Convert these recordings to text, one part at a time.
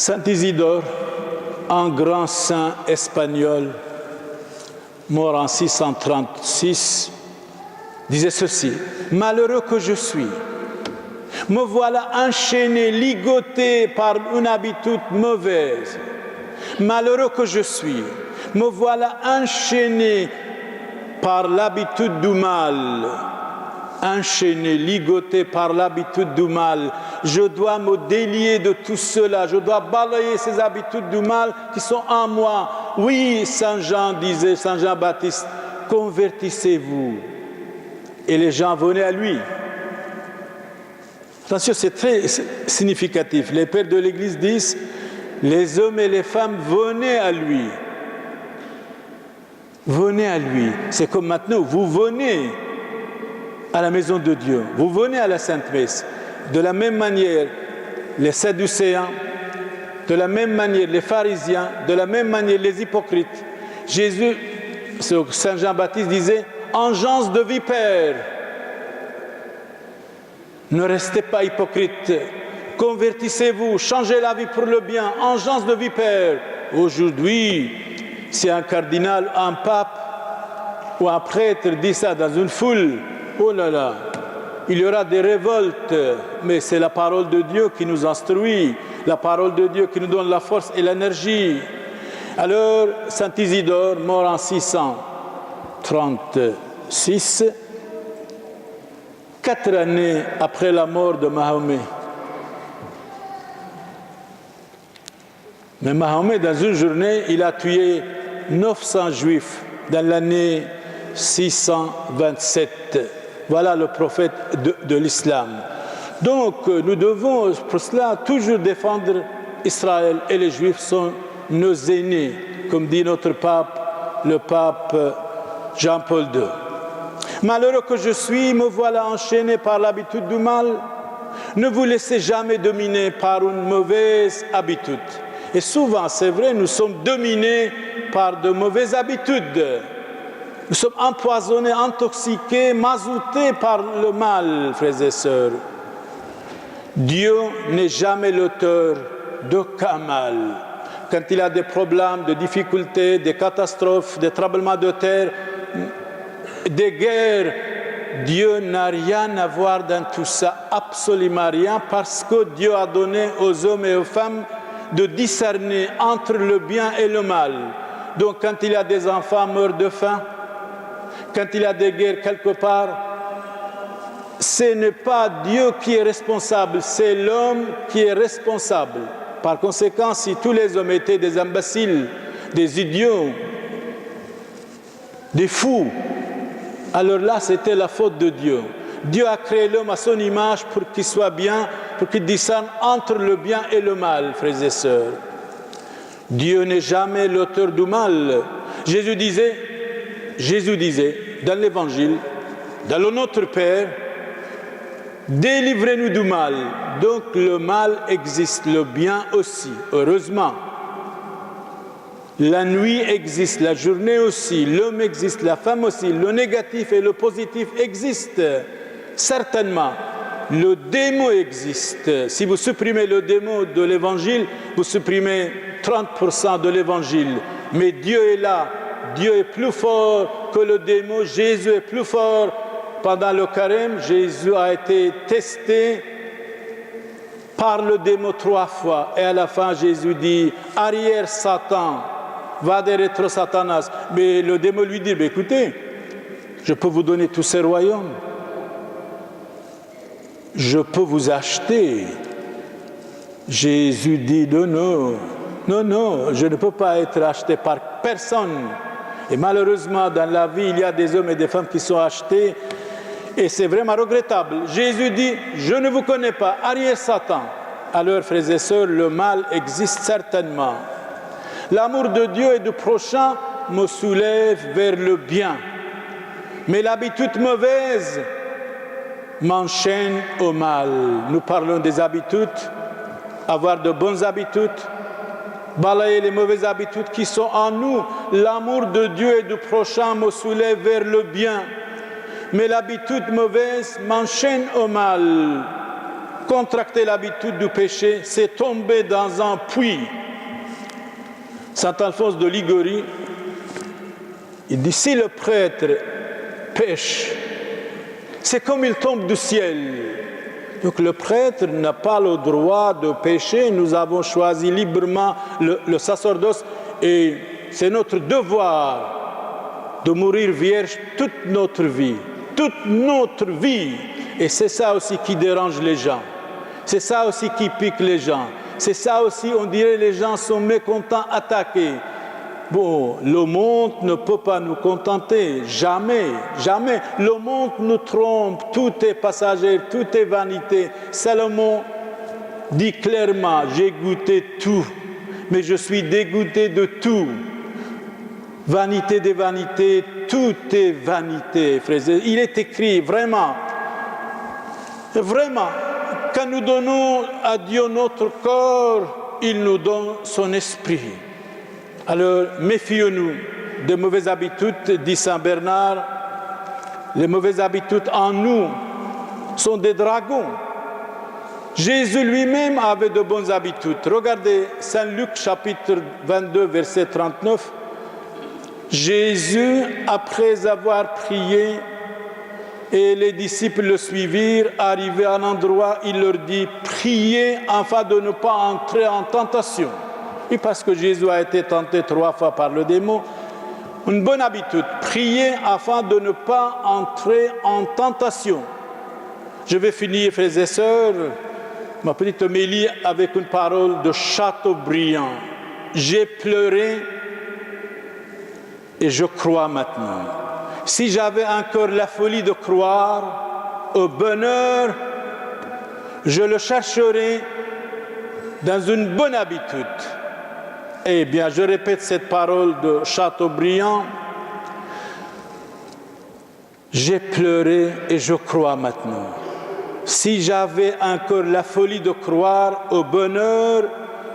Saint Isidore, un grand saint espagnol, mort en 636, disait ceci: « Malheureux que je suis, me voilà enchaîné, ligoté par une habitude mauvaise. Malheureux que je suis, me voilà enchaîné par l'habitude du mal. Enchaîné, ligoté par l'habitude du mal. Je dois me délier de tout cela. Je dois balayer ces habitudes du mal qui sont en moi. Oui, Saint Jean disait, Saint Jean-Baptiste, convertissez-vous. » Et les gens venaient à lui. Attention, c'est très significatif. Les pères de l'Église disent, les hommes et les femmes venaient à lui. Venez à lui. C'est comme maintenant, vous venez à la maison de Dieu. Vous venez à la Sainte Messe. De la même manière, les Sadducéens, de la même manière, les pharisiens, de la même manière, les hypocrites. Jésus, Saint Jean-Baptiste disait, engeance de vipères. Ne restez pas hypocrites. Convertissez-vous, changez la vie pour le bien. Engeance de vipères. Aujourd'hui, si un cardinal, un pape ou un prêtre dit ça dans une foule, oh là là, il y aura des révoltes, mais c'est la parole de Dieu qui nous instruit, la parole de Dieu qui nous donne la force et l'énergie. Alors, Saint Isidore, mort en 636, 4 années après la mort de Mahomet. Mais Mahomet, dans une journée, il a tué 900 juifs dans l'année 627. Voilà le prophète de l'islam. Donc, nous devons pour cela toujours défendre Israël, et les juifs sont nos aînés, comme dit notre pape, le pape Jean-Paul II. Malheureux que je suis, me voilà enchaîné par l'habitude du mal. Ne vous laissez jamais dominer par une mauvaise habitude. Et souvent, c'est vrai, nous sommes dominés par de mauvaises habitudes. Nous sommes empoisonnés, intoxiqués, mazoutés par le mal, frères et sœurs. Dieu n'est jamais l'auteur d'aucun mal. Quand il y a des problèmes, des difficultés, des catastrophes, des tremblements de terre, des guerres, Dieu n'a rien à voir dans tout ça, absolument rien, parce que Dieu a donné aux hommes et aux femmes de discerner entre le bien et le mal. Donc quand il y a des enfants morts de faim, quand il y a des guerres quelque part, ce n'est pas Dieu qui est responsable, c'est l'homme qui est responsable. Par conséquent, si tous les hommes étaient des imbéciles, des idiots, des fous, alors là, c'était la faute de Dieu. Dieu a créé l'homme à son image pour qu'il soit bien, pour qu'il discerne entre le bien et le mal, frères et sœurs. Dieu n'est jamais l'auteur du mal. Jésus disait dans l'Évangile, dans le Notre Père, délivrez-nous du mal. Donc le mal existe, le bien aussi, heureusement. La nuit existe, la journée aussi, l'homme existe, la femme aussi, le négatif et le positif existent, certainement. Le démon existe. Si vous supprimez le démon de l'Évangile, vous supprimez 30% de l'Évangile. Mais Dieu est là. Dieu est plus fort que le démon. Jésus est plus fort. Pendant le carême, Jésus a été testé par le démon 3 fois. Et à la fin, Jésus dit, « Arrière Satan, va de rétro Satanas. » Mais le démon lui dit, « Écoutez, je peux vous donner tous ces royaumes. Je peux vous acheter. » Jésus dit, « Non, je ne peux pas être acheté par personne. » Et malheureusement, dans la vie, il y a des hommes et des femmes qui sont achetés, et c'est vraiment regrettable. Jésus dit, « Je ne vous connais pas, arrière Satan. » Alors, frères et sœurs, le mal existe certainement. L'amour de Dieu et du prochain me soulève vers le bien. Mais l'habitude mauvaise m'enchaîne au mal. Nous parlons des habitudes, avoir de bonnes habitudes, balayer les mauvaises habitudes qui sont en nous. L'amour de Dieu et du prochain me soulève vers le bien. Mais l'habitude mauvaise m'enchaîne au mal. contracté l'habitude du péché, c'est tombé dans un puits. Saint Alphonse de Liguori, il dit, si le prêtre pêche, c'est comme il tombe du ciel. Donc le prêtre n'a pas le droit de pécher. Nous avons choisi librement le sacerdoce et c'est notre devoir de mourir vierge toute notre vie. Toute notre vie. Et c'est ça aussi qui dérange les gens. C'est ça aussi qui pique les gens. C'est ça aussi, on dirait, les gens sont mécontents, attaqués. Bon, le monde ne peut pas nous contenter, jamais, jamais. Le monde nous trompe, tout est passager, tout est vanité. Salomon dit clairement, j'ai goûté tout, mais je suis dégoûté de tout. Vanité des vanités, tout est vanité, frères. Il est écrit vraiment, vraiment, quand nous donnons à Dieu notre corps, il nous donne son esprit. Alors, méfions-nous des mauvaises habitudes, dit Saint Bernard. Les mauvaises habitudes en nous sont des dragons. Jésus lui-même avait de bonnes habitudes. Regardez Saint Luc chapitre 22, verset 39. Jésus, après avoir prié, et les disciples le suivirent, arrivé à un endroit, il leur dit, priez afin de ne pas entrer en tentation. Et parce que Jésus a été tenté 3 fois par le démon, une bonne habitude, prier afin de ne pas entrer en tentation. Je vais finir, frères et sœurs, ma petite homélie avec une parole de Chateaubriand. J'ai pleuré et je crois maintenant. Si j'avais encore la folie de croire au bonheur, je le chercherais dans une bonne habitude. Eh bien, je répète cette parole de Chateaubriand. J'ai pleuré et je crois maintenant. Si j'avais encore la folie de croire au bonheur,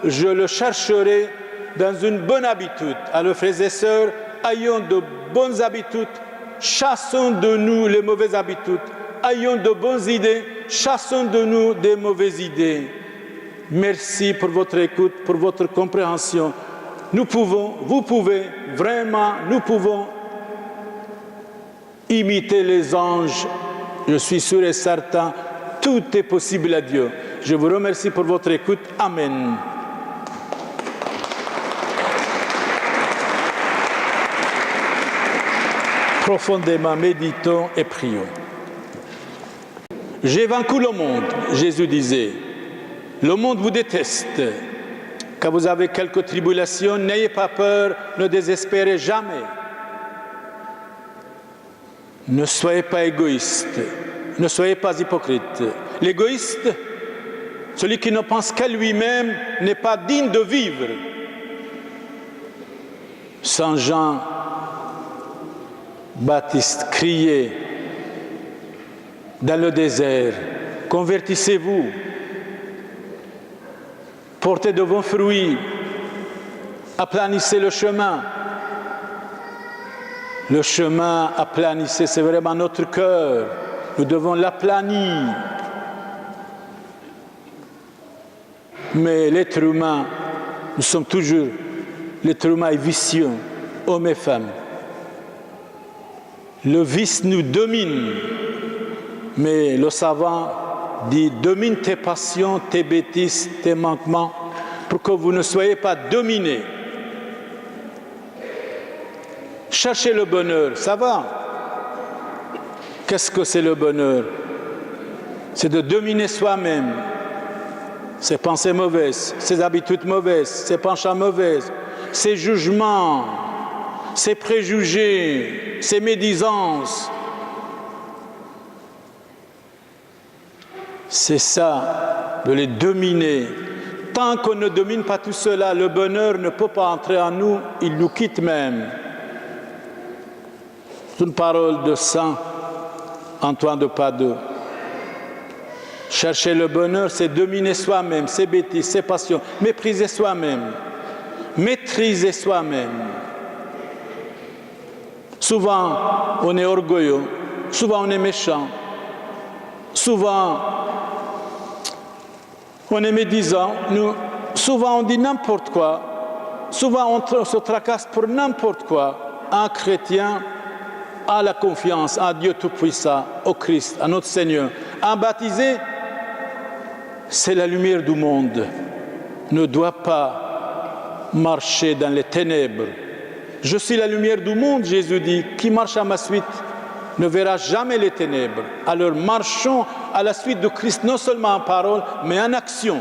je le chercherais dans une bonne habitude. Alors, frères et sœurs, ayons de bonnes habitudes, chassons de nous les mauvaises habitudes. Ayons de bonnes idées, chassons de nous des mauvaises idées. Merci pour votre écoute, pour votre compréhension. Nous pouvons, vous pouvez, vraiment, nous pouvons imiter les anges. Je suis sûr et certain, tout est possible à Dieu. Je vous remercie pour votre écoute. Amen. Profondément méditons et prions. J'ai vaincu le monde, Jésus disait. Le monde vous déteste. Quand vous avez quelques tribulations, n'ayez pas peur, ne désespérez jamais. Ne soyez pas égoïste, ne soyez pas hypocrite. L'égoïste, celui qui ne pense qu'à lui-même, n'est pas digne de vivre. Saint Jean-Baptiste criait dans le désert, convertissez-vous, portez de bons fruits, aplanissez le chemin. Le chemin aplanissez, c'est vraiment notre cœur. Nous devons l'aplanir. Mais l'être humain, nous sommes toujours, l'être humain est vicieux, hommes et femmes. Le vice nous domine, mais le savant dit, domine tes passions, tes bêtises, tes manquements, pour que vous ne soyez pas dominés. Cherchez le bonheur, ça va. Qu'est-ce que c'est le bonheur? C'est de dominer soi-même, ses pensées mauvaises, ses habitudes mauvaises, ses penchants mauvais, ses jugements, ses préjugés, ses médisances. C'est ça, de les dominer. Tant qu'on ne domine pas tout cela, le bonheur ne peut pas entrer en nous, il nous quitte même. C'est une parole de Saint Antoine de Padoue. Chercher le bonheur, c'est dominer soi-même, ses bêtises, ses passions, mépriser soi-même, maîtriser soi-même. Souvent, on est orgueilleux, souvent on est méchant, souvent On est médisant, souvent on dit n'importe quoi, souvent on se tracasse pour n'importe quoi. Un chrétien a la confiance en Dieu Tout-Puissant, au Christ, à notre Seigneur. Un baptisé, c'est la lumière du monde, ne doit pas marcher dans les ténèbres. Je suis la lumière du monde, Jésus dit, qui marche à ma suite ne verra jamais les ténèbres. Alors marchons à la suite de Christ, non seulement en parole, mais en action.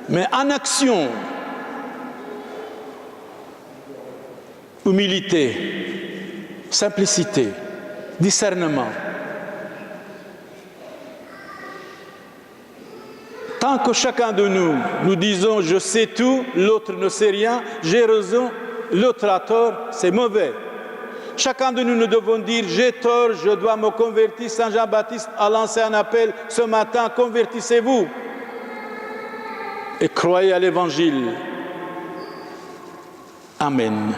Mais en action. Humilité, simplicité, discernement. Tant que chacun de nous disons « je sais tout », l'autre ne sait rien, j'ai raison, l'autre a tort, c'est mauvais. Chacun de nous devons dire « j'ai tort, je dois me convertir ». Saint Jean-Baptiste a lancé un appel ce matin « convertissez-vous » et croyez à l'Évangile. Amen.